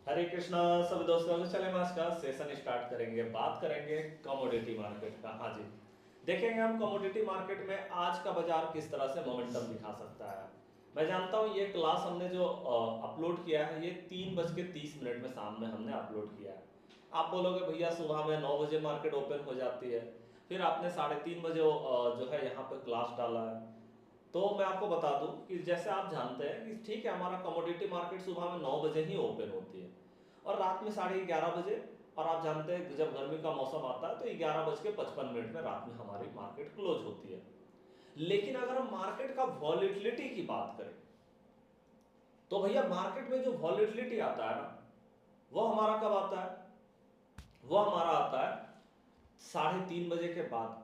हरे कृष्णा सभी दोस्तों को। चले हम आज का सेशन स्टार्ट करेंगे, बात करेंगे कमोडिटी मार्केट का। हाँ जी, देखेंगे हम कमोडिटी मार्केट में आज का बाजार किस तरह से मोमेंटम दिखा सकता है। मैं जानता हूँ ये क्लास हमने जो अपलोड किया है ये 3:30 में शाम में हमने अपलोड किया है। आप बोलोगे भैया सुबह में 9 बजे मार्केट ओपन हो जाती है, फिर आपने 3:30 बजे जो है यहाँ पे क्लास डाला है। तो मैं आपको बता दूं कि जैसे आप जानते हैं कि ठीक है हमारा कमोडिटी मार्केट सुबह में 9 बजे ही ओपन होती है और रात में 11:30 बजे। और आप जानते हैं जब गर्मी का मौसम आता है तो 11:55 में रात में हमारी मार्केट क्लोज होती है। लेकिन अगर हम मार्केट का वॉलिटिलिटी की बात करें तो भैया मार्केट में जो वॉलिटिलिटी आता है ना वो हमारा कब आता है? वो हमारा आता है 3:30 बजे के बाद।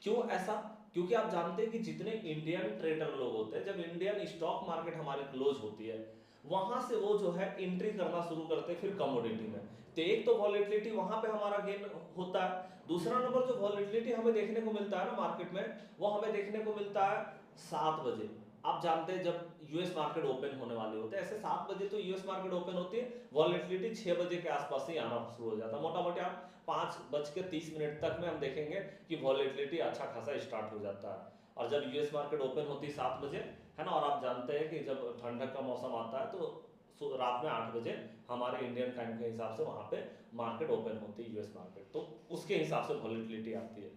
क्यों ऐसा? क्योंकि आप जानते हैं कि जितने इंडियन ट्रेडर लोग होते हैं, जब इंडियन स्टॉक मार्केट हमारी क्लोज होती है वहां से वो जो है एंट्री करना शुरू करते हैं फिर कमोडिटी में। तो एक तो वॉलेटिलिटी वहां पे हमारा गेन होता है, दूसरा नंबर जो वॉलेटिलिटी हमें देखने को मिलता है ना मार्केट में, वो हमें देखने को मिलता है 7 बजे। आप जानते हैं जब यूएस मार्केट ओपन होने वाले होते हैं, ऐसे 7 बजे तो यूएस मार्केट ओपन होती है, वॉलेटिलिटी 6 बजे के आसपास ही आना शुरू हो जाता है। मोटा मोटी आप 5:30 तक में हम देखेंगे कि वॉलेटिलिटी अच्छा खासा स्टार्ट हो जाता है। और जब यूएस मार्केट ओपन होती है 7 बजे, है ना, और आप जानते हैं कि जब ठंडक का मौसम आता है तो रात में 8 बजे हमारे इंडियन टाइम के हिसाब से वहां पे मार्केट ओपन होती है यूएस मार्केट, तो उसके हिसाब से वॉलेटिलिटी आती है।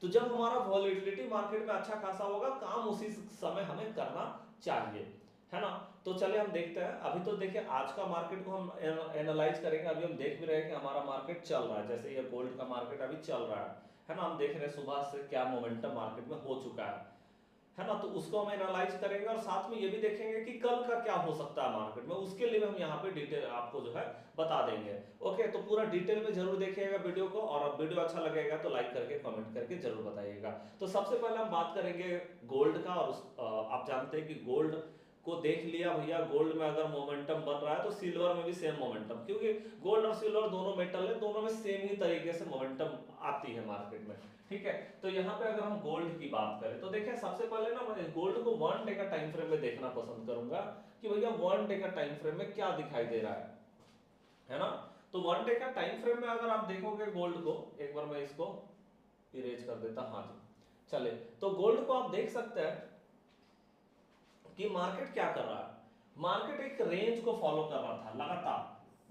तो जब हमारा वॉलेटिलिटी मार्केट में अच्छा खासा होगा, काम उसी समय हमें करना चाहिए, है ना। तो चलिए हम देखते हैं। अभी तो देखिए आज का मार्केट को हम एनालाइज करेंगे। अभी हम देख भी रहे हैं कि हमारा मार्केट चल रहा है, जैसे ये गोल्ड का मार्केट अभी चल रहा है ना। हम देख रहे हैं सुबह से क्या मोमेंटम मार्केट में हो चुका है ना। तो उसको हम एनालाइज करेंगे और साथ में ये भी देखेंगे कि कल का क्या हो सकता है मार्केट में, उसके लिए हम यहाँ पे डिटेल आपको जो है बता देंगे। ओके, तो पूरा डिटेल में जरूर देखिएगा वीडियो को, और वीडियो अच्छा लगेगा तो लाइक करके कमेंट करके जरूर बताइएगा। तो सबसे पहले हम बात करेंगे गोल्ड का। और आप जानते हैं कि गोल्ड को देख लिया भैया, गोल्ड में अगर मोमेंटम बन रहा है तो सिल्वर में भी सेम मोमेंटम, क्योंकि गोल्ड और सिल्वर दोनों मेटल है, दोनों में सेम ही तरीके से मोमेंटम आती है मार्केट में। ठीक है, तो यहाँ पे अगर हम गोल्ड की बात करें तो देखिए सबसे पहले ना मैं गोल्ड को 1 डे का टाइम फ्रेम में देखना पसंद करूंगा कि भैया 1 डे का टाइम फ्रेम में क्या दिखाई दे रहा है ना। तो 1 डे का टाइम फ्रेम में अगर आप देखोगे गोल्ड को, एक बार मैं इसको इरेज कर देता। हाँ जी, चले। तो गोल्ड को आप देख सकते हैं कि मार्केट क्या कर रहा है। मार्केट एक रेंज को फॉलो कर रहा था लगातार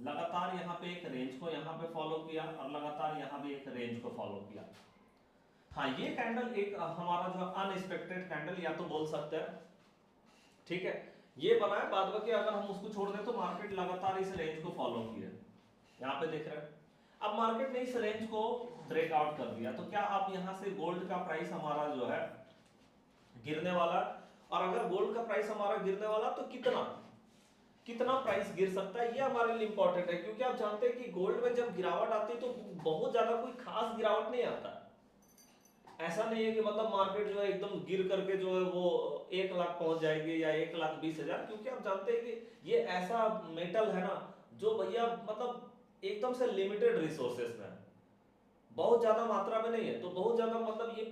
लगातार, यहाँ पे एक रेंज को यहाँ पे फॉलो किया और लगातार यहाँ भी एक रेंज को फॉलो किया। हाँ, ये कैंडल एक हमारा जो अनएक्सपेक्टेड कैंडल या तो बोल सकते हैं, ठीक है, ये बना है। बाद बाकी अगर हम उसको छोड़ दें तो मार्केट लगातार इस रेंज को फॉलो किया, यहाँ पे देख रहे हैं। अब मार्केट ने इस रेंज को ब्रेकआउट कर दिया, तो क्या आप यहाँ से गोल्ड का प्राइस हमारा जो है गिरने वाला, और अगर गोल्ड का प्राइस हमारा गिरने वाला तो कितना कितना प्राइस गिर सकता है, ये हमारे लिए इंपॉर्टेंट है। क्योंकि आप जानते हैं कि गोल्ड में जब गिरावट आती है तो बहुत ज्यादा कोई खास गिरावट नहीं आता। ऐसा नहीं है कि मतलब मार्केट जो है एकदम गिर करके जो है वो 1 लाख पहुंच जाएगी या 1,20,000, क्योंकि आप जानते हैं कि ये ऐसा मेटल है ना जो भैया मतलब एकदम से लिमिटेड रिसोर्सेस में है, बहुत ज्यादा मात्रा में नहीं है। तो बहुत ज्यादा मतलब ये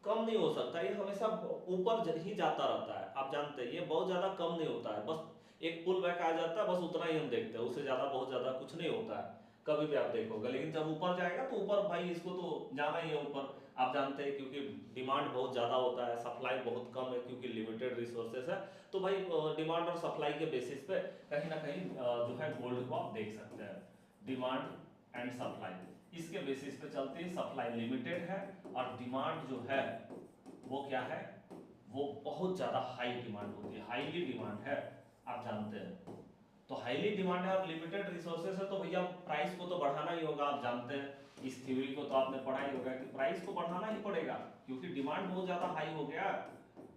कम नहीं हो सकता, ये हमेशा ऊपर ही जाता रहता है। आप जानते हैं ये बहुत ज्यादा कम नहीं होता है, बस एक पुल बैक आ जाता है, बस उतना ही हम देखते हैं, उससे ज्यादा बहुत ज्यादा कुछ नहीं होता है कभी भी आप देखोगे। लेकिन जब ऊपर जाएगा तो ऊपर भाई इसको तो जाना ही है ऊपर, आप जानते हैं, क्योंकि डिमांड बहुत ज्यादा होता है, सप्लाई बहुत कम है क्योंकि लिमिटेड रिसोर्सेस है। तो भाई डिमांड और सप्लाई के बेसिस पे कहीं ना कहीं जो है गोल्ड को आप देख सकते हैं। डिमांड एंड सप्लाई इसके बेसिस पे चलती है। सप्लाई लिमिटेड है और डिमांड जो है वो क्या है, वो बहुत ज्यादा हाई डिमांड होती है, हाईली डिमांड है, आप जानते हैं। तो हाईली डिमांड है और लिमिटेड रिसोर्सेस है, तो भैया प्राइस को तो बढ़ाना ही होगा। आप जानते हैं इस थ्योरी को तो आपने पढ़ा ही होगा कि प्राइस को बढ़ाना ही पड़ेगा, क्योंकि डिमांड बहुत ज्यादा हाई हो गया।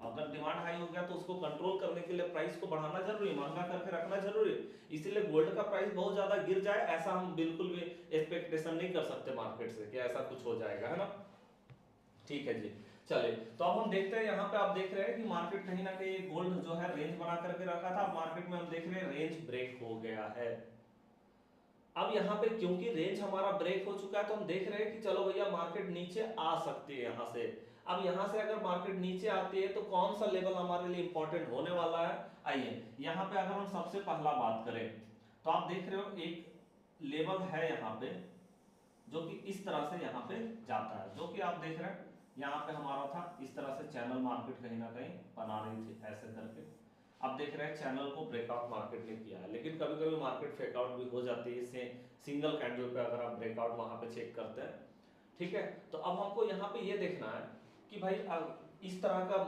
अगर डिमांड हाई हो गया तो उसको कंट्रोल करने के लिए प्राइस को बढ़ाना जरूरी, महंगा करके रखना जरूरी। इसीलिए गोल्ड का प्राइस बहुत ज्यादा गिर जाए ऐसा हम बिल्कुल भी एक्सपेक्टेशन नहीं कर सकते मार्केट से कि ऐसा कुछ हो जाएगा, है ना। ठीक है जी, चलिए। तो अब हम देखते हैं, यहाँ पे आप देख रहे हैं कि मार्केट कहीं ना कहीं गोल्ड जो है रेंज बना करके रखा था, मार्केट में हम देख रहे हैं रेंज ब्रेक हो गया है। अब यहाँ पे क्योंकि रेंज हमारा ब्रेक हो चुका है तो हम देख रहे हैं कि चलो भैया मार्केट नीचे आ सकती है यहाँ से। अब यहाँ से अगर मार्केट नीचे आती है तो कौन सा लेवल हमारे लिए इंपॉर्टेंट होने वाला है, आइए यहाँ पे अगर हम सबसे पहला बात करें तो आप देख रहे हो एक लेवल है यहाँ पे जो कि इस तरह से यहाँ पे जाता है, जो कि आप देख रहे हैं यहाँ पे हमारा था इस तरह से चैनल मार्केट कहीं ना कहीं बना रही थी ऐसे करके। अब देख रहे हैं चैनल को ब्रेकआउट मार्केट ने किया है, लेकिन कभी कभी मार्केट फेकआउट भी हो जाती है इससे सिंगल कैंडल पे अगर आप ब्रेकआउट वहां पे चेक करते हैं, ठीक है। तो अब हमको यहाँ पे ये देखना है कि भाई इस तरह का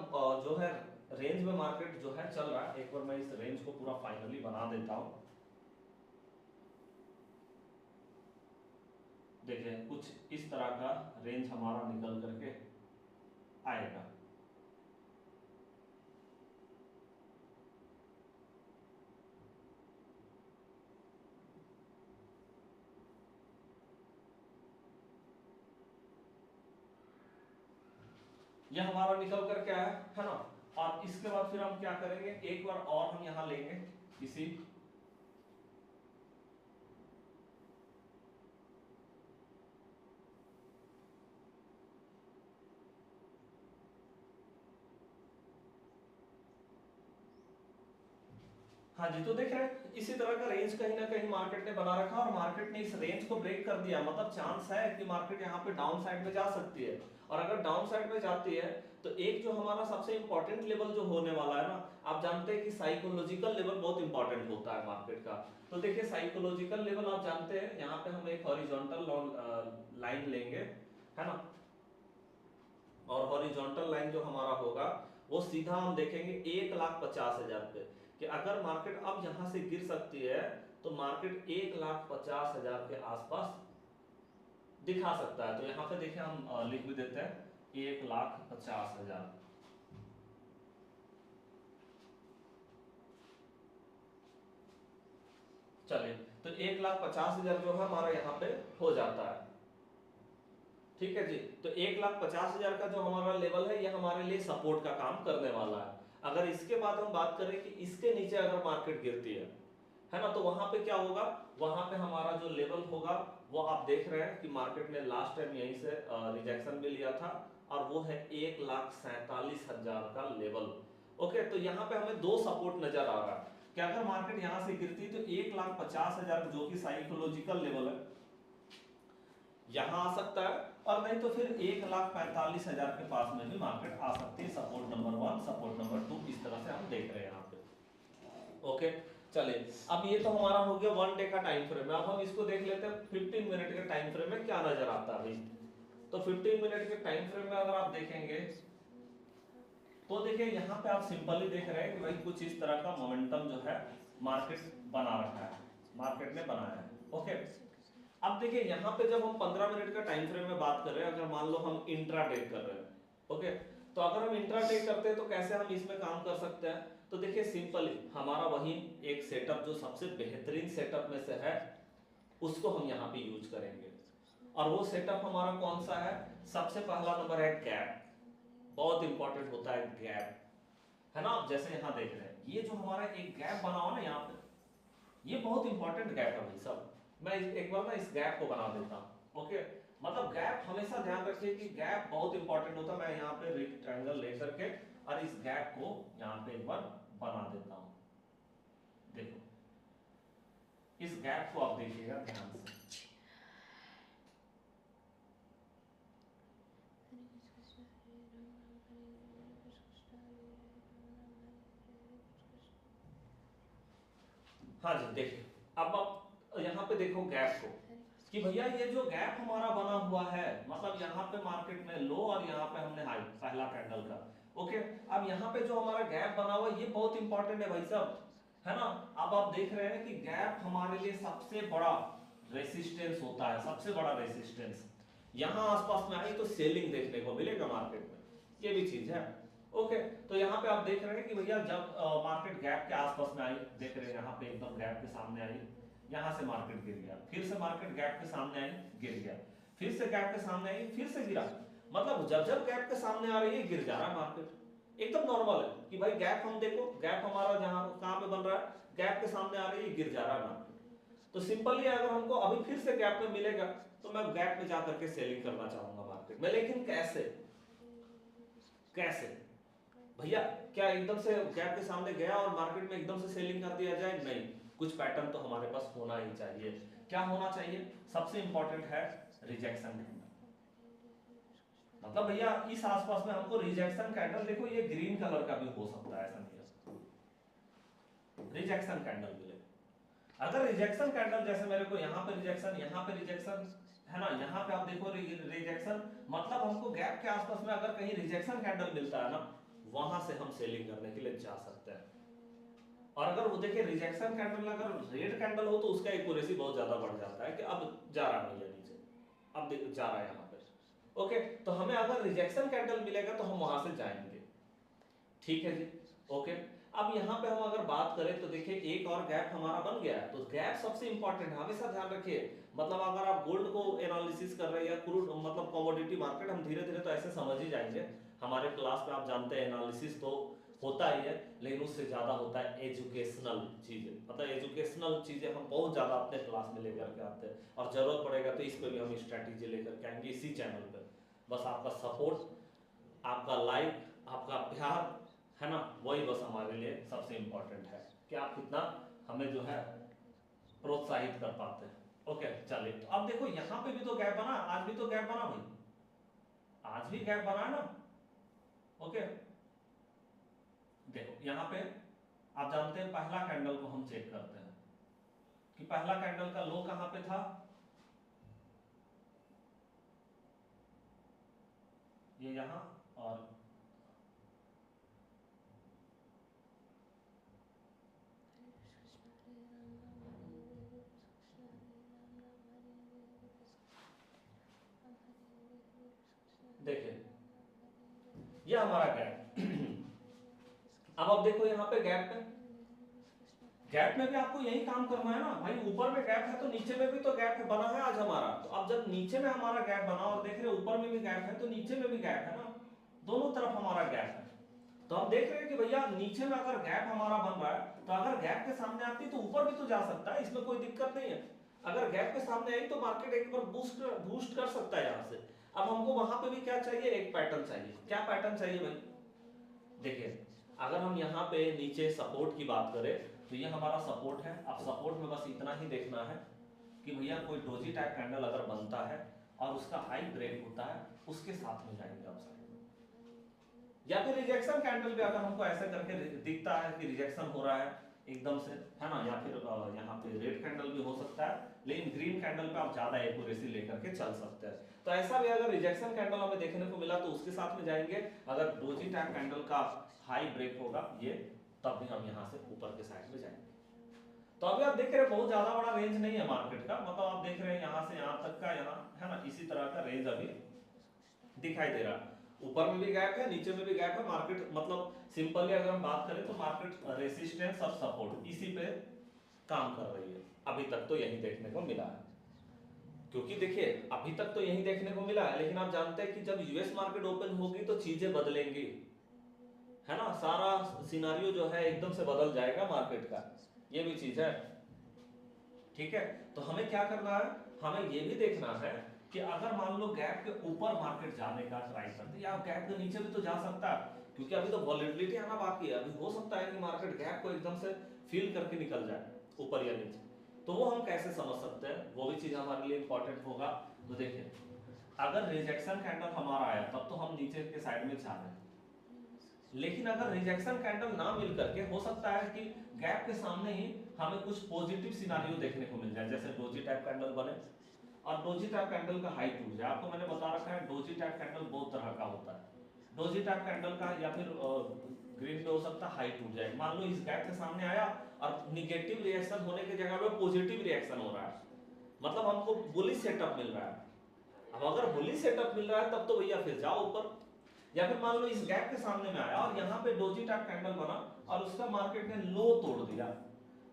जो है रेंज में मार्केट जो है चल रहा है। एक बार मैं इस रेंज को पूरा फाइनली बना देता हूं। देखिए कुछ इस तरह का रेंज हमारा निकल करके आएगा। ये हमारा निकल करके आया है ना। और इसके बाद फिर हम क्या करेंगे, एक बार और हम यहां लेंगे इसी हाँ जी। तो देख रहे हैं इसी तरह का रेंज कहीं ना कहीं मार्केट ने बना रखा और मार्केट ने इस रेंज को ब्रेक कर दिया, मतलब चांस है कि मार्केट यहाँ पे डाउन साइड में जा सकती है। और अगर डाउन साइड में जाती है तो एक जो हमारा सबसे इंपॉर्टेंट लेवल जो होने वाला है ना, आप जानते हैं कि साइकोलॉजिकल लेवल बहुत इंपॉर्टेंट होता है मार्केट का। तो देखिए साइकोलॉजिकल लेवल आप जानते हैं, यहाँ पे हम एक हॉरिजॉन्टल लाइन लेंगे, है ना। और हॉरिजॉन्टल लाइन जो हमारा होगा वो सीधा हम देखेंगे 1,50,000 पे, कि अगर मार्केट अब यहां से गिर सकती है तो मार्केट 1,50,000 के आसपास दिखा सकता है। तो यहां पे देखिए हम लिख भी देते हैं 1,50,000। चलिए तो 1,50,000 जो है हमारा यहाँ पे हो जाता है, ठीक है जी। तो 1,50,000 का जो हमारा लेवल है ये हमारे लिए सपोर्ट का काम करने वाला है। अगर इसके बाद हम बात करें कि इसके नीचे अगर मार्केट गिरती है ना, तो वहां पे क्या होगा, वहां पे हमारा जो लेवल होगा वो आप देख रहे हैं कि मार्केट ने लास्ट टाइम यहीं से रिजेक्शन भी लिया था, और वो है 1,47,000 का लेवल। ओके, तो यहाँ पे हमें दो सपोर्ट नजर आ रहा है कि अगर मार्केट यहाँ से गिरती तो 1,50,000 जो कि साइकोलॉजिकल लेवल है यहां आ सकता है, और नहीं तो फिर 1,45,000 के पास में भी मार्केट आ सकती है। सपोर्ट नंबर 1, सपोर्ट नंबर 2, इस तरह से हम देख रहे हैं यहाँ पे। ओके चलिए, अब ये तो हमारा हो गया 1 डे का टाइम फ्रेम। अब हम इसको देख लेते हैं 15 मिनट के टाइम फ्रेम में क्या नजर आता है भाई। तो 15 मिनट के टाइम फ्रेम में अगर आप देखेंगे तो देखिए यहाँ पे आप सिंपली देख रहे हैं कि भाई कुछ इस तरह का मोमेंटम जो है मार्केट बना रखा है, मार्केट ने बनाया है। ओके, अब देखिए यहाँ पे जब हम 15 मिनट का टाइम फ्रेम में बात कर रहे हैं, अगर मान लो हम इंट्राडे कर रहे हैं, ओके, तो अगर हम इंट्राडे करते हैं तो कैसे हम इसमें काम कर सकते हैं। तो देखिए सिंपली हमारा वही एक सेटअप जो सबसे बेहतरीन सेटअप में से है उसको हम यहाँ पे यूज करेंगे। और वो सेटअप हमारा कौन सा है, सबसे पहला नंबर है गैप। बहुत इंपॉर्टेंट होता है गैप, है ना। आप जैसे यहाँ देख रहे हैं ये जो हमारा एक गैप बना हुआ ना यहाँ पे, ये बहुत इंपॉर्टेंट गैप है भाई सब। मैं एक बार ना इस गैप को बना देता हूं। ओके, मतलब गैप हमेशा ध्यान रखिए कि गैप बहुत इंपॉर्टेंट होता है। मैं यहाँ पे रेक्टेंगल लेकर के और इस गैप को यहाँ पे एक बार बना देता हूं। देखो इस गैप को आप देखिएगा ध्यान से। हाँ जी, देखिए अब आप यहाँ पे देखो गैप को कि भैया ये जो गैप हमारा बना हुआ है, मतलब यहाँ पे मार्केट में लो और यहाँ पे हमने हाई पहला कैंडल का। ओके, अब यहाँ पे जो हमारा गैप बना हुआ है ये बहुत इंपॉर्टेंट है भाई साहब, है ना। अब आप देख रहे हैं कि गैप हमारे लिए सबसे बड़ा रेसिस्टेंस होता है, सबसे बड़ा रेसिस्टेंस। यहाँ आसपास में आई तो सेलिंग देखने को मिलेगा मार्केट में, ये भी चीज है। ओके, तो यहाँ पे आप देख रहे हैं कि भैया जब मार्केट गैप के आसपास में आई, देख रहे हैं यहाँ पे एकदम गैप के सामने आई, यहां से मार्केट गिर गया, फिर से मार्केट गैप के सामने आई गिर गया, फिर से गैप के सामने आई फिर से गिरा। मतलब जब जब गैप के सामने आ रही है गिर जा रहा है मार्केट। एकदम नॉर्मल है कि भाई गैप हम देखो, गैप हमारा जहां कहां पे बन रहा है, गैप के सामने आ रही है गिर जा रहा है मार्केट। तो सिंपली अगर हमको अभी फिर से गैप में मिलेगा तो मैं गैप में जाकर के सेलिंग करना चाहूंगा मार्केट में। लेकिन कैसे, कैसे भैया, क्या एकदम से गैप के सामने गया और मार्केट में एकदम से सेलिंग कर दिया जाए? नहीं, कुछ पैटर्न तो हमारे पास होना ही चाहिए। क्या होना चाहिए? सबसे इंपॉर्टेंट है रिजेक्शन कैंडल। मतलब भैया इस आसपास में हमको रिजेक्शन कैंडल, देखो ये ग्रीन कलर का भी हो सकता है, ऐसा नहीं है, रिजेक्शन कैंडल मिले। अगर रिजेक्शन कैंडल जैसे मेरे को यहाँ पे रिजेक्शन, यहाँ पे रिजेक्शन है ना, यहाँ पे आप देखो रिजेक्शन, मतलब हमको गैप के आसपास में अगर कहीं रिजेक्शन कैंडल मिलता है ना, वहां से हम सेलिंग करने के लिए जा सकते हैं। और अगर वो देखिए रिजेक्शन कैंडल अगर रेड कैंडल हो तो उसका एक्यूरेसी बहुत ज्यादा बढ़ जाता है कि अब जा रहा है भैया नीचे, अब जा रहा है यहाँ पे। ओके, तो हमें अगर रिजेक्शन कैंडल मिलेगा तो हम वहां से जाएंगे। ठीक है जी, ओके। अब यहाँ पे हम अगर बात करें तो देखिए एक और गैप हमारा बन गया है, तो गैप सबसे इंपॉर्टेंट है, हमेशा ध्यान रखिए। मतलब अगर आप गोल्ड को एनालिसिस कर रहे हैं या क्रूड मतलब कमोडिटी मार्केट, हम धीरे धीरे तो ऐसे समझ ही जाएंगे। हमारे क्लास में आप जानते हैं एनालिसिस तो होता ही है, लेकिन उससे ज्यादा होता है एजुकेशनल चीजें। मतलब एजुकेशनल चीजें हम बहुत ज्यादा अपने क्लास में लेकर के आते हैं, और जरूरत पड़ेगा तो इस पे भी हम स्ट्रैटेजी लेकर के आएंगे इसी चैनल पे। बस आपका सपोर्ट, आपका लाइक, आपका प्यार है ना, वही बस हमारे लिए सबसे इंपॉर्टेंट है कि आप कितना हमें जो है प्रोत्साहित कर पाते हैं। ओके चलिए, तो अब देखो यहाँ पे भी तो गैप बना, आज भी तो गैप बना भाई, आज भी गैप बना है ना। ओके, देखो यहाँ पे आप जानते हैं पहला कैंडल को हम चेक करते हैं कि पहला कैंडल का लो कहां पे था, ये यहां, और देखिए ये हमारा गैप। अब देखो यहाँ पे गैप में भी आपको यही काम करना है ना भाई, ऊपर में गैप है तो नीचे में भी तो गैप बना है आज हमारा। तो अब जब नीचे में हमारा गैप बना और देख रहे ऊपर में भी गैप है, तो नीचे में भी गैप है ना, दोनों तरफ हमारा गैप है। तो हम देख रहे हैं कि भैया नीचे में अगर गैप हमारा बन रहा है, तो अगर गैप के सामने आती है तो ऊपर भी तो जा सकता है, इसमें कोई दिक्कत नहीं है। अगर गैप के सामने आई तो मार्केट एक बार बूस्ट कर सकता है यहाँ से। अब हमको वहां पे भी क्या चाहिए, एक पैटर्न चाहिए। क्या पैटर्न चाहिए भाई? देखिए अगर हम यहाँ पे नीचे सपोर्ट की बात करें तो ये हमारा सपोर्ट है। अब सपोर्ट में बस इतना ही देखना है कि भैया कोई डोजी टाइप कैंडल अगर बनता है और उसका हाई ब्रेक होता है, उसके साथ में जाएंगे आप साइड में। या फिर रिजेक्शन कैंडल भी अगर हमको ऐसे करके दिखता है कि रिजेक्शन हो रहा है एकदम से, है ना, या फिर यहाँ पे रेड कैंडल भी हो सकता है, लेकिन ग्रीन कैंडल पे आप ज्यादा एक्यूरेसी लेकर के चल सकते हैं। तो ऐसा भी अगर रिजेक्शन कैंडल हमें देखने को मिला तो उसके साथ में जाएंगे। अगर डोजी टाइप कैंडल का हाई ब्रेक होगा ये, तब भी हम यहाँ से ऊपर के साइड में जाएंगे। तो अभी आप देख रहे हैं बहुत ज्यादा बड़ा रेंज नहीं है मार्केट का, मतलब आप देख रहे हैं यहाँ से यहाँ तक का, यहाँ है ना, इसी तरह का रेंज अभी दिखाई दे रहा है। ऊपर में भी गैप है, नीचे में भी गैप है। मार्केट मतलब सिंपली अगर हम बात करें तो मार्केट रेसिस्टेंस और सपोर्ट इसी पे काम कर रही है। अभी तक तो यही देखने को मिला है, क्योंकि देखिए अभी तक तो यही देखने को मिला है, लेकिन आप जानते हैं कि जब यूएस मार्केट ओपन होगी तो चीजें बदलेंगी, है ना, सारा सिनारियो जो है एकदम से बदल जाएगा मार्केट का, ये भी चीज है। ठीक है, तो हमें क्या करना है, हमें ये भी देखना है कि अगर मान लो गैप के ऊपर मार्केट जाने का ट्राई करते या गैप के नीचे भी तो जा सकता है, क्योंकि अभी तो वॉलेटिलिटी आना बाकी है। अभी हो सकता है कि मार्केट गैप को एकदम से फील करके निकल जाए ऊपर या नीचे, तो वो हम कैसे समझ सकते हैं, वो भी चीज हमारे लिए इंपॉर्टेंट होगा। तो देखिए अगर रिजेक्शन कैंडल हमारा आया तब तो हम नीचे के साइड में जा रहे हैं, लेकिन अगर रिजेक्शन कैंडल ना मिल करके हो सकता है कि गैप के सामने ही हमें कुछ पॉजिटिव सिनारियो देखने को मिल जाए, जैसे डोजी टाइप कैंडल बने और डोजी टाइप कैंडल का हाई टूट जाए। आपको मैंने बता रखा है डोजी टाइप कैंडल बहुत तरह का होता है। डोजी टाइप कैंडल का या फिर ग्रीन पे हो सकता है हाई टूट जाए। मान लो इस गैप के सामने आया और निगेटिव रिएक्शन होने की जगह पे पॉजिटिव रिएक्शन हो रहा है, मतलब हमको बुलिश सेटअप मिल रहा है। अब अगर बुलिश सेटअप मिल रहा है तब तो भैया फिर जाओ ऊपर। या फिर मान लो इस गैप के सामने में आया और यहाँ पे डोजी टाइप कैंडल बना और उसका मार्केट ने लो तोड़ दिया।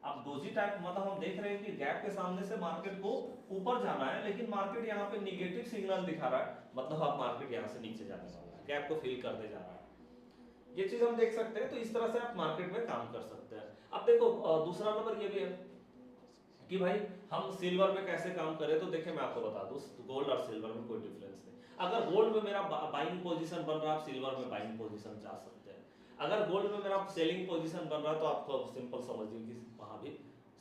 अब डोजी टाइप मतलब हम देख रहे हैं कि गैप के सामने से मार्केट को ऊपर जाना है, लेकिन मार्केट यहाँ पे निगेटिव सिग्नल दिखा रहा है, मतलब अब मार्केट यहाँ से नीचे जाने वाला है, गैप को फिल करते जा रहा है। ये चीज हम देख सकते हैं। तो इस तरह से आप मार्केट में काम कर सकते हैं। अब देखो दूसरा नंबर ये भी है कि भाई हम सिल्वर में कैसे काम करें। तो देखिए मैं आपको बता दूं, गोल्ड और सिल्वर में कोई डिफरेंस नहीं। अगर गोल्ड में मेरा बाइंग पोजीशन बन रहा है, आप सिल्वर में बाइंग पोजीशन जा सकते हैं। अगर गोल्ड में मेरा सेलिंग पोजीशन बन रहा है तो आपको सिंपल समझिए कि वहां भी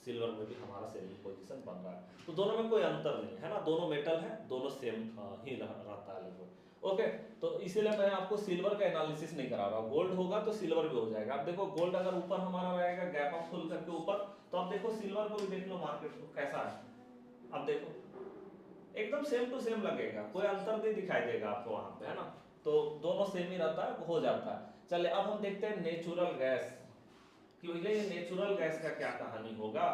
सिल्वर में भी हमारा सेलिंग पोजीशन बन रहा है। तो दोनों में कोई अंतर नहीं है ना, दोनों मेटल है, दोनों सेम ही रहता है लगभग। ओके, तो इसीलिए मैं आपको सिल्वर का एनालिसिस नहीं करा रहा हूँ। गोल्ड होगा तो सिल्वर भी हो जाएगा। अब देखो गोल्ड अगर ऊपर हमारा रहेगा गैप अप फुल करके ऊपर, तो अब देखो सिल्वर को भी देख लो मार्केट को कैसा है। अब देखो एकदम सेम टू सेम लगेगा, कोई अंतर नहीं दिखाई देगा आपको वहां पे, है ना। तो दोनों सेम ही रहता है, हो जाता है। चलिए अब हम देखते हैं नेचुरल गैस कि भैया ये नेचुरल गैस का क्या कहानी होगा।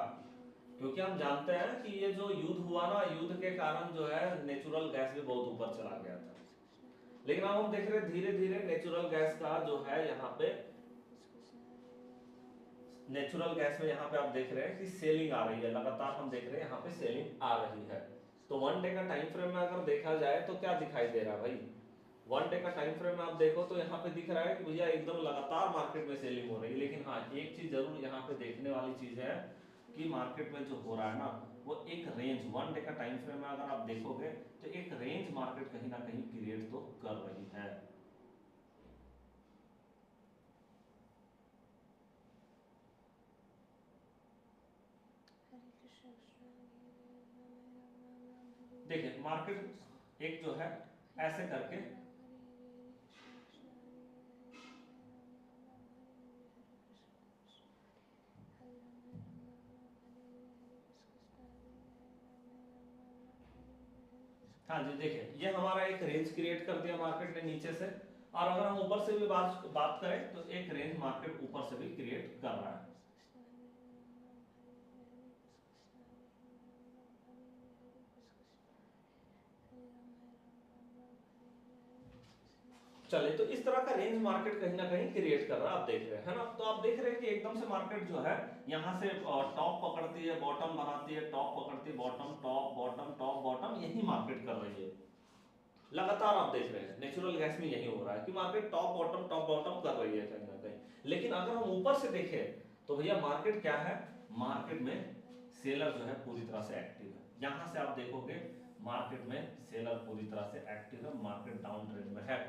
क्योंकि हम जानते हैं कि ये जो युद्ध हुआ ना, युद्ध के कारण जो है नेचुरल गैस भी बहुत ऊपर चला गया था। लेकिन अब हम देख रहे हैं धीरे धीरे नेचुरल गैस का जो है यहाँ पे, नेचुरल गैस में यहाँ पे आप देख रहे हैं कि सेलिंग आ रही है, लगातार हम देख रहे हैं यहाँ पे सेलिंग आ रही है। तो 1 डे का टाइम फ्रेम में अगर देखा जाए तो क्या दिखाई दे रहा है भाई, 1 डे का टाइम फ्रेम में आप देखो तो यहाँ पे दिख रहा है कि भैया एकदम लगातार मार्केट में सेलिंग हो रही है। लेकिन हाँ एक चीज जरूर यहाँ पे देखने वाली चीज है कि मार्केट में जो हो रहा है ना, वो एक रेंज 1 डे का टाइम फ्रेम में अगर आप देखोगे तो एक रेंज मार्केट कहीं ना कहीं क्रिएट तो कर रही है। देखिए मार्केट एक जो है ऐसे करके हाँ जी, देखिए ये हमारा एक रेंज क्रिएट कर दिया मार्केट ने नीचे से, और अगर हम ऊपर से भी बात करें तो एक रेंज मार्केट ऊपर से भी क्रिएट कर रहा है। चले तो इस तरह का रेंज मार्केट कहीं ना कहीं क्रिएट कर रहा है, आप देख रहे हैं ना। तो आप देख रहे हैं कि एकदम से मार्केट जो है यहाँ से टॉप पकड़ती है, बॉटम बनाती है, टॉप पकड़ती है, bottom, top, bottom, top, bottom, यही मार्केट कर रही है लगातार। आप देख रहे हैं नेचुरल गैस में यही हो रहा है कि मार्केट टॉप बॉटम कर रही है कहीं ना कहीं। लेकिन अगर हम ऊपर से देखें तो भैया मार्केट क्या है, मार्केट में सेलर जो है पूरी तरह से एक्टिव है। यहां से आप देखोगे मार्केट में सेलर पूरी तरह से एक्टिव है, मार्केट डाउन ट्रेंड में है,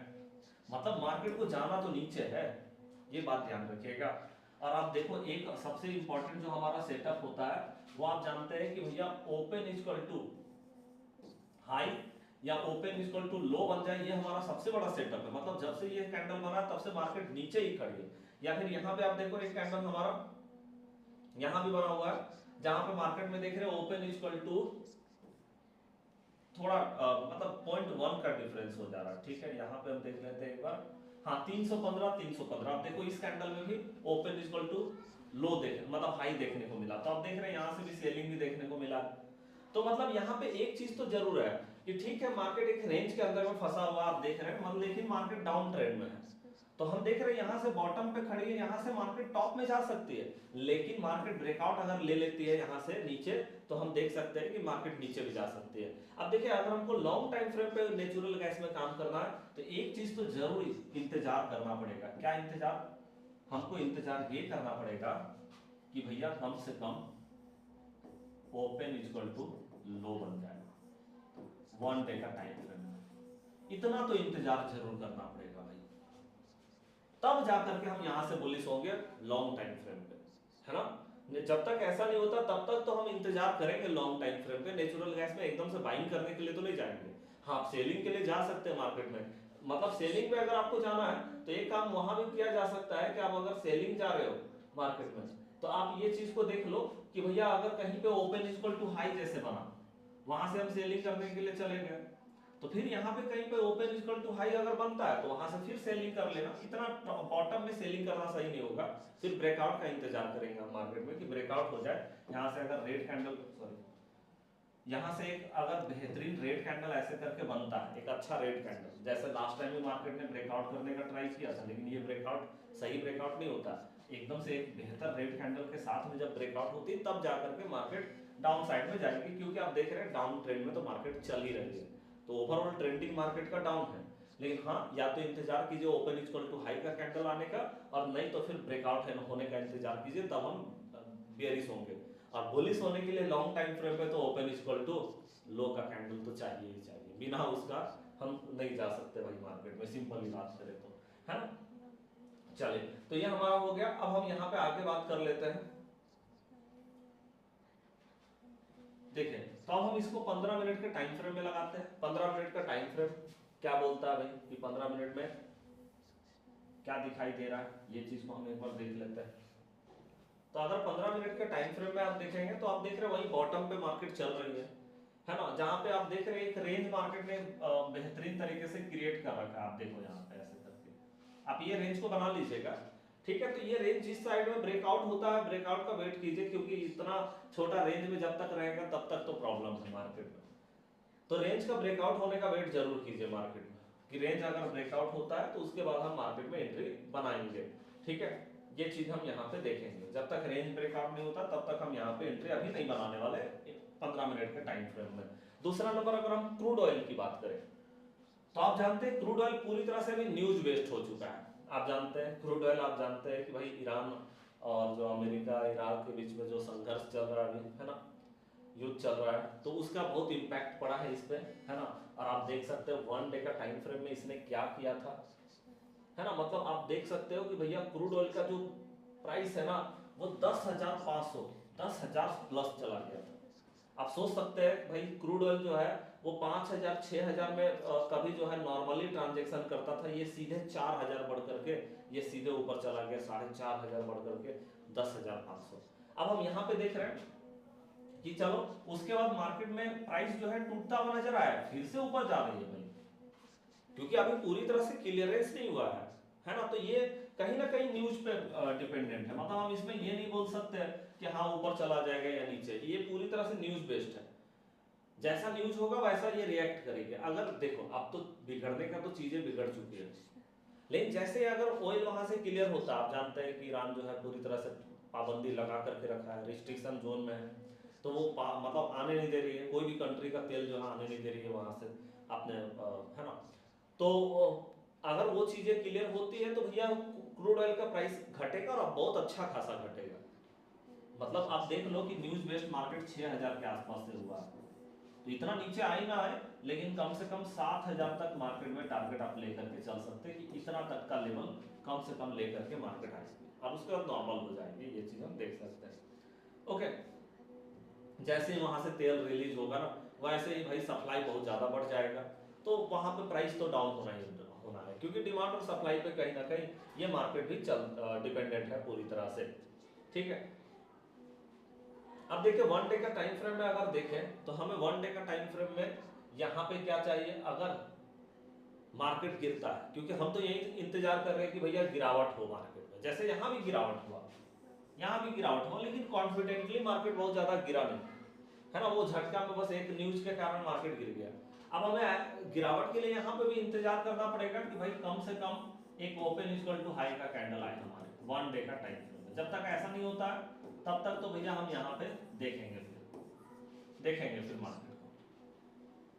मतलब मार्केट को जाना तो नीचे है, ये बात ध्यान रखिएगा। और आप देखो एक सबसे इंपॉर्टेंट जो हमारा सेटअप होता है वो आप जानते हैं कि भैया ओपन इक्वल टू हाई या ओपन इक्वल टू लो बन जाए, ये हमारा सबसे बड़ा सेटअप है। मतलब जब से ये कैंडल बना तब से मार्केट नीचे ही खड़ी है। या फिर यहाँ पे आप देखो एक कैंडल हमारा यहाँ भी बना हुआ है, जहां पे मार्केट में देख रहे हैं ओपन इक्वल टू थोड़ा मतलब 0.1 का डिफरेंस हो जा रहा है, ठीक है। यहाँ पे हम देख लेते हैं एक बार, हाँ 315 आप देखो इस कैंडल में भी ओपन इक्वल टू लो मतलब हाई देखने को मिला। तो आप देख रहे हैं यहाँ से भी सेलिंग भी देखने को मिला। तो मतलब यहाँ पे एक चीज तो जरूर है कि ठीक है मार्केट एक रेंज के अंदर में फंसा हुआ आप देख रहे हैं, मतलब लेकिन मार्केट डाउन ट्रेंड में है। तो हम देख रहे हैं यहाँ से बॉटम पे खड़ी है, यहाँ से मार्केट टॉप में जा सकती है, लेकिन मार्केट ब्रेकआउट अगर ले लेती है यहाँ से नीचे तो हम देख सकते हैं कि मार्केट नीचे भी जा सकती है। अब देखिए अगर हमको लॉन्ग टाइम फ्रेम पे नेचुरल गैस में काम करना है तो एक चीज तो जरूर इंतजार करना पड़ेगा। क्या इंतजार, हमको इंतजार ये करना पड़ेगा कि भैया कम से कम ओपन इक्वल टू लो बन जाए 1 डे का टाइम फ्रेम में, इतना तो इंतजार जरूर करना पड़ेगा भाई, तब जाकर के हम यहां से बुलिश होंगे लॉन्ग टाइम फ्रेम पे, है ना। जब तक ऐसा नहीं होता तब तक तो हम इंतजार करेंगे लॉन्ग टाइम फ्रेम पे। नेचुरल गैस में एकदम से बाइंग करने के लिए तो नहीं जाएंगे, हाँ आप सेलिंग के लिए जा सकते हैं मार्केट में। मतलब सेलिंग पे अगर आपको जाना है तो एक काम वहां भी किया जा सकता है कि आप अगर सेलिंग जा रहे हो मार्केट में तो आप ये चीज को देख लो कि भैया अगर कहीं पे ओपन इक्वल टू हाई जैसे बना, वहां से हम सेलिंग करने के लिए चले गए, तो फिर यहाँ पे कहीं पे ओपन इक्वल टू हाई अगर बनता है तो वहां से फिर सेलिंग कर लेना। इतना बॉटम में सेलिंग करना सही नहीं होगा, फिर ब्रेकआउट का इंतजार करेंगे हम मार्केट में कि ब्रेकआउट हो जाए। यहाँ से अगर रेड कैंडल यहाँ से एक अगर बेहतरीन रेड कैंडल ऐसे करके बनता है, एक अच्छा रेड कैंडल, जैसे लास्ट टाइम भी मार्केट ने ब्रेकआउट करने का ट्राई किया था, लेकिन ये ब्रेकआउट सही ब्रेकआउट नहीं होता। एकदम से एक बेहतर रेड कैंडल के साथ में जब ब्रेकआउट होती है तब जाकर के मार्केट डाउन साइड में जाएगी, क्योंकि आप देख रहे हैं डाउन ट्रेंड में तो मार्केट चल ही रही है, तो ओवरऑल ट्रेंडिंग मार्केट का डाउन है। लेकिन हाँ या तो इंतजार कीजिए ओपन इक्वल टू हाई का कैंडल आने का, और नहीं तो फिर ब्रेकआउट होने का इंतजार कीजिए, तब हम बेयरिश होंगे। और बुलिश होने के लिए लॉन्ग टाइम फ्रेम पे तो ओपन इक्वल टू लो का कैंडल तो चाहिए ही चाहिए, बिना उसका हम नहीं जा सकते भाई मार्केट में, सिंपल ही बात करें तो, है ना। चलिए तो ये हमारा हो गया। अब हम यहाँ पे आगे बात कर लेते हैं देखिए तो अब हम इसको 15 मिनट के टाइम फ्रेम में लगाते हैं। 15 मिनट का टाइम फ्रेम क्या बोलता है भाई कि 15 मिनट में क्या दिखाई दे रहा है, ये चीज को हम एक बार देख लेते हैं। तो अगर 15 मिनट के टाइम फ्रेम में आप देखेंगे तो आप देख रहे हैं वही बॉटम पे मार्केट चल रही है ना, जहां पे आप देख रहे हैं एक रेंज मार्केट ने बेहतरीन तरीके से क्रिएट कर रखा है। आप देखो यहाँ पे ऐसे करके आप ये रेंज को बना लीजिएगा, ठीक है। तो ये रेंज जिस साइड में ब्रेकआउट होता है, ब्रेकआउट का वेट कीजिए, क्योंकि इतना छोटा रेंज में जब तक रहेगा तब तक तो प्रॉब्लम है मार्केट में। तो रेंज का ब्रेकआउट होने का वेट जरूर कीजिए मार्केट में, कि रेंज अगर ब्रेकआउट होता है तो उसके बाद हम मार्केट में एंट्री बनाएंगे, ठीक है। ये चीज हम यहाँ पे देखेंगे, जब तक रेंज ब्रेकआउट नहीं होता तब तक हम यहाँ पे एंट्री अभी नहीं बनाने वाले 15 मिनट के टाइम फ्रेम में। दूसरा नंबर, अगर हम क्रूड ऑयल की बात करें तो आप जानते हैं क्रूड ऑयल पूरी तरह से भी न्यूज बेस्ड हो चुका है। आप जानते हैं क्रूड ऑयल, आप जानते हैं कि भाई ईरान और जो अमेरिका इराक के बीच में जो संघर्ष चल रहा है ना, युद्ध चल रहा है, तो उसका बहुत इम्पैक्ट पड़ा है इस पे, है ना। और आप देख सकते हो 1 डे का टाइम फ्रेम में इसने क्या किया था, है ना। मतलब आप देख सकते हो कि भैया क्रूड ऑयल का जो प्राइस है ना वो 10,500 10,000 प्लस चला गया था। आप सोच सकते हैं भाई क्रूड ऑयल जो है वो 5,000 6,000 में कभी जो है नॉर्मली ट्रांजेक्शन करता था, ये सीधे 4,000 बढ़ करके ये सीधे ऊपर चला गया, 4,500 बढ़ करके 10,500। अब हम यहाँ पे देख रहे हैं कि चलो उसके बाद मार्केट में प्राइस जो है टूटता हुआ नजर आया, फिर से ऊपर जा रही है भाई, क्योंकि अभी पूरी तरह से क्लियरेंस नहीं हुआ है ना। तो ये कहीं ना कहीं न्यूज पे डिपेंडेंट है, मतलब हम इसमें ये नहीं बोल सकते कि हाँ ऊपर चला जाएगा या नीचे, ये पूरी तरह से न्यूज बेस्ड है। जैसा न्यूज होगा वैसा ये रिएक्ट करेंगे। अगर देखो अब तो बिगड़ने का तो चीजें बिगड़ चुकी है, लेकिन जैसे अगर ऑयल वहां से क्लियर होता, आप जानते हैं कि ईरान जो है पूरी तरह से पाबंदी लगा करके रखा है, रिस्ट्रिक्शन जोन में है, तो वो मतलब आने नहीं दे रही है, कोई भी कंट्री का तेल जो है आने नहीं दे रही है वहां से अपने, है ना। तो अगर वो चीजें क्लियर होती है तो भैया क्रूड ऑयल का प्राइस घटेगा और बहुत अच्छा खासा घटेगा। मतलब आप देख लो कि न्यूज बेस्ड मार्केट 6,000 के आसपास से हुआ, तो इतना नीचे आई ना आए, लेकिन कम से कम 7,000 तक मार्केट में टारगेट आप लेकर के चल सकते हैं कि इतना तक का लेवल कम से कम लेकर के मार्केट आएगी, और उसके बाद नॉर्मल हो जाएगी, ये चीज हम देख सकते हैं। ओके, जैसे ही वहां से तेल रिलीज होगा ना वैसे ही भाई सप्लाई बहुत ज्यादा बढ़ जाएगा, तो वहां पे प्राइस तो डाउन होना है, क्योंकि डिमांड और सप्लाई पे कहीं ना कहीं ये मार्केट भी डिपेंडेंट है पूरी तरह से, ठीक है। अब देखिए 1 डे का टाइम फ्रेम में अगर देखें तो हमें 1 डे का टाइम फ्रेम में यहाँ पे क्या चाहिए, अगर मार्केट गिरता है, क्योंकि हम तो यही इंतजार कर रहे हैं कि भैया गिरावट हो मार्केट में, जैसे यहाँ भी गिरावट हुआ, यहाँ भी गिरावट हुआ, लेकिन कॉन्फिडेंटली मार्केट बहुत ज्यादा गिरा नहीं, है ना। वो झटका में बस एक न्यूज के कारण मार्केट गिर गया। अब हमें गिरावट के लिए यहाँ पे भी इंतजार करना पड़ेगा कि भाई कम से कम एक ओपन इक्वल टू हाई का कैंडल आए हमारे 1 डे का टाइम फ्रेम में। जब तक ऐसा नहीं होता तब तक तो भैया हम यहाँ पे देखेंगे फिर मार्केट को,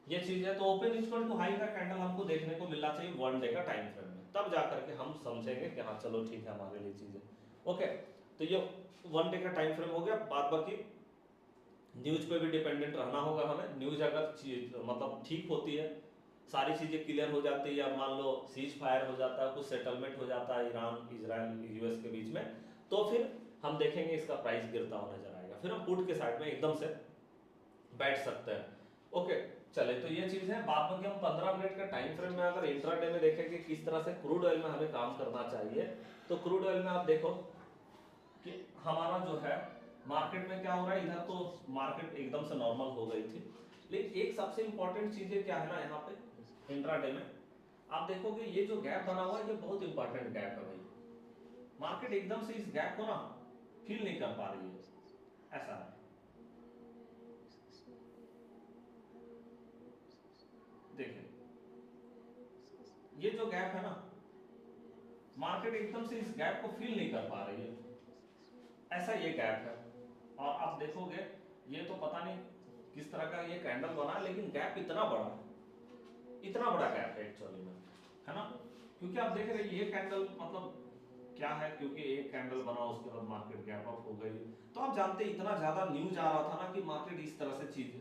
ये चीज है। तो ओपन इक्वल टू हाई का कैंडल हमको देखने को मिलना चाहिए 1 डे का टाइम फ्रेम में, तब जाकर के हम समझेंगे कि हाँ चलो ठीक है हमारे लिए चीजें ओके। तो ये 1 डे का टाइम फ्रेम हो गया। बाद बाकी न्यूज पे भी डिपेंडेंट रहना होगा हमें। न्यूज अगर मतलब ठीक होती है, सारी चीजें क्लियर हो जाती है, या मान लो सीज फायर हो जाता है, कुछ सेटलमेंट हो जाता है ईरान इजराइल यूएस के बीच में, तो फिर हम देखेंगे इसका प्राइस गिरता हुआ नजर आएगा, फिर हम पुट के साइड में एकदम से बैठ सकते हैं। ओके चले, तो ये चीज है। बाद में हम 15 मिनट का टाइम फ्रेम में अगर इंट्राडे में देखें कि किस तरह से क्रूड ऑयल में हमें काम करना चाहिए, तो क्रूड ऑयल में आप देखो कि हमारा जो है मार्केट में क्या हो रहा है, इधर तो मार्केट एकदम से नॉर्मल हो गई थी, लेकिन एक सबसे इंपॉर्टेंट चीजें क्या है ना यहाँ पे इंट्राडे में, आप देखोगे ये जो गैप बना हुआ है ये बहुत इंपॉर्टेंट गैप है भाई। मार्केट एकदम से इस गैप को ना फील नहीं कर पा रही है, ऐसा है। देखिए ये जो गैप है ना, मार्केट एकदम से इस गैप को फील नहीं कर पा रही है, ऐसा ये गैप है। और आप देखोगे ये तो पता नहीं किस तरह का ये कैंडल बना, लेकिन गैप इतना बड़ा गैप है एक्चुअली में, है ना। क्योंकि आप देख रहे हैं ये कैंडल मतलब क्या है, क्योंकि एक कैंडल बना उसके बाद मार्केट गैप अप हो गई, तो आप जानते इतना ज्यादा न्यूज आ रहा था ना कि मार्केट इस तरह से चीज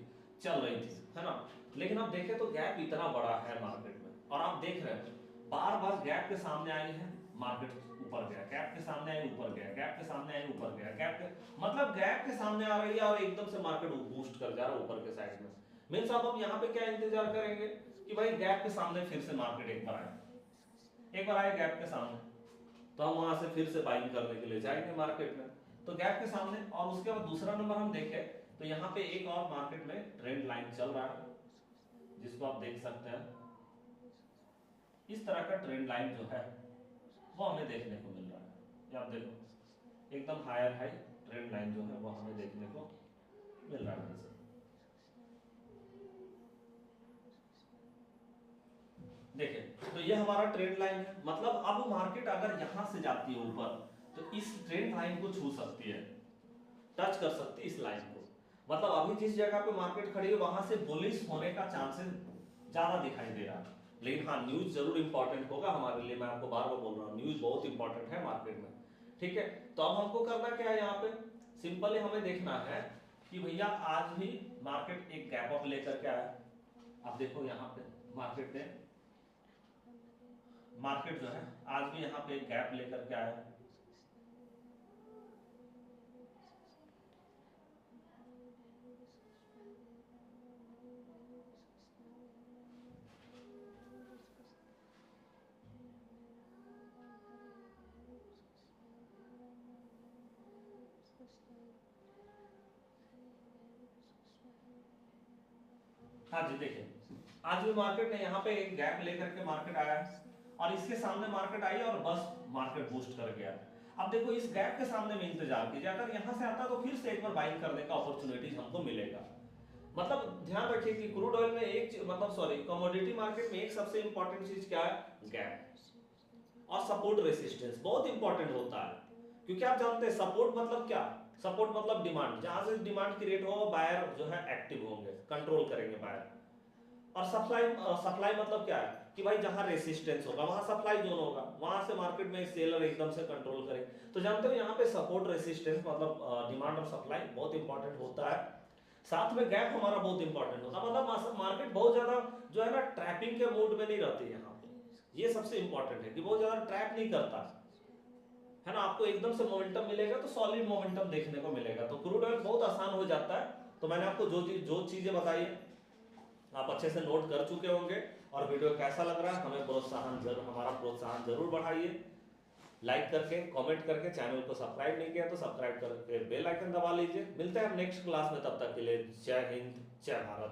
चल रही थी, है ना। लेकिन आप देखें तो गैप इतना बड़ा है मार्केट में, और आप देख रहे हैं बार बार गैप के सामने आई है मार्केट ऊपर गया, गैप के सामने आई ऊपर गया, गैप के सामने आई ऊपर गया, गैप के मतलब गैप के सामने आ रही है और एकदम से मार्केट बूस्ट कर जा रहा है ऊपर के साइड में। मींस आप अब यहाँ पे क्या इंतजार करेंगे कि भाई गैप के सामने फिर से मार्केट एक बार आए गैप के सामने, तो हम वहां से फिर से बाइंग करने के लिए जाएंगे मार्केट में। तो गैप के सामने, और उसके बाद दूसरा नंबर हम देखें तो यहाँ पे एक और मार्केट में ट्रेंड लाइन चल रहा है, जिसको आप देख सकते हैं। इस तरह का ट्रेंड लाइन जो है वो हमें देखने को मिल रहा है। ये आप देखो एकदम हायर हाई ट्रेंड लाइन जो है वो हमें देखने को मिल रहा है। देखिए तो ये हमारा ट्रेंड लाइन है, मतलब अब मार्केट अगर यहां से जाती है ऊपर तो इस ट्रेंड लाइन को छू सकती है, टच कर सकती है इस लाइन को। मतलब अभी जिस जगह पे मार्केट खड़ी है वहां से बुलिश होने का चांसेस ज्यादा दिखाई दे रहा है। लेकिन हाँ, न्यूज जरूर इंपॉर्टेंट होगा हमारे लिए, मैं आपको बार बार बोल रहा हूँ न्यूज बहुत इंपॉर्टेंट है मार्केट में। ठीक है, तो अब हमको करना क्या है, यहाँ पे सिंपली हमें देखना है कि भैया आज भी मार्केट एक गैप अप लेकर के आया। आप देखो यहाँ पे मार्केट जो है आज भी यहाँ पे एक गैप लेकर के आया। हाँ जी, देखिए आज भी मार्केट ने यहाँ पे एक गैप लेकर के मार्केट आया और इसके सामने मार्केट आई और बस मार्केट बूस्ट कर गया। अब देखो इस गैप के सामने में इंतजार कीजिए, अगर यहाँ से आता तो फिर से एक बार बाइंग करने का अपॉर्चुनिटी हमको मिलेगा। मतलब ध्यान रखिए कि क्रूड ऑयल में कमोडिटी मार्केट में एक सबसे इंपॉर्टेंट चीज क्या है, गैप और सपोर्ट रेसिस्टेंस बहुत इंपॉर्टेंट होता है। क्योंकि आप जानते हैं सपोर्ट मतलब क्या, सपोर्ट मतलब डिमांड, जहां से डिमांड क्रिएट हो बायर जो है एक्टिव होंगे, कंट्रोल करेंगे बायर। और सप्लाई मतलब क्या है कि भाई जहां रेसिस्टेंस होगा वहां सप्लाई जोन होगा, वहां से मार्केट में सेलर एकदम से कंट्रोल करे। तो जानते हो यहाँ पे सपोर्ट रेसिस्टेंस मतलब डिमांड और सप्लाई बहुत इंपॉर्टेंट होता है। साथ में गैप हमारा बहुत इंपॉर्टेंट होता है, मतलब मार्केट बहुत ज्यादा जो है ना ट्रैपिंग के मूड में नहीं रहती है यहाँ पे। ये सबसे इंपॉर्टेंट है कि बहुत ज्यादा ट्रैप नहीं करता है ना, आपको एकदम से मोमेंटम मिलेगा तो सॉलिड मोमेंटम देखने को मिलेगा। तो क्रूड ऑयल बहुत आसान हो जाता है। तो मैंने आपको जो चीजें बताई आप अच्छे से नोट कर चुके होंगे। और वीडियो कैसा लग रहा है हमें हमारा प्रोत्साहन जरूर बढ़ाइए, लाइक करके, कमेंट करके। चैनल को सब्सक्राइब नहीं किया तो सब्सक्राइब करके बेल आइकन दबा लीजिए। मिलते हैं हम नेक्स्ट क्लास में, तब तक के लिए जय हिंद जय भारत।